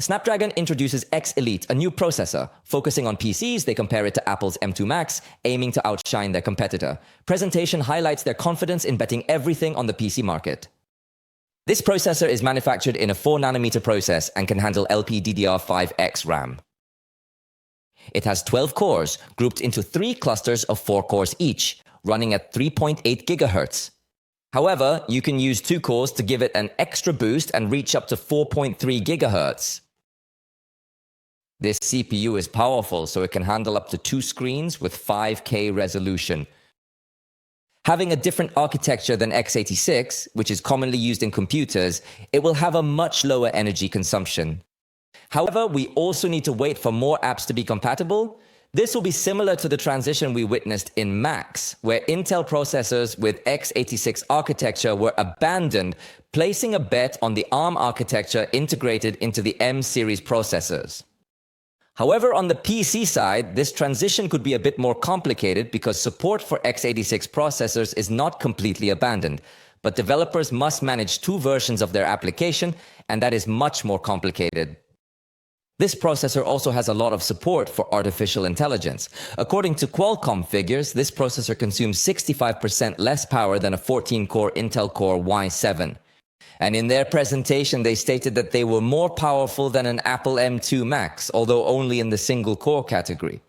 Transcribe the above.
Snapdragon introduces X Elite, a new processor. Focusing on PCs, they compare it to Apple's M2 Max, aiming to outshine their competitor. Presentation highlights their confidence in betting everything on the PC market. This processor is manufactured in a 4nm process and can handle LPDDR5X RAM. It has 12 cores, grouped into 3 clusters of 4 cores each, running at 3.8 GHz. However, you can use 2 cores to give it an extra boost and reach up to 4.3 GHz. This CPU is powerful, so it can handle up to 2 screens with 5K resolution. Having a different architecture than x86, which is commonly used in computers, it will have a much lower energy consumption. However, we also need to wait for more apps to be compatible. This will be similar to the transition we witnessed in Macs, where Intel processors with x86 architecture were abandoned, placing a bet on the ARM architecture integrated into the M-series processors. However, on the PC side, this transition could be a bit more complicated because support for x86 processors is not completely abandoned, but developers must manage 2 versions of their application, and that is much more complicated. This processor also has a lot of support for artificial intelligence. According to Qualcomm figures, this processor consumes 65% less power than a 14-core Intel Core i7. And in their presentation, they stated that they were more powerful than an Apple M2 Max, although only in the single-core category.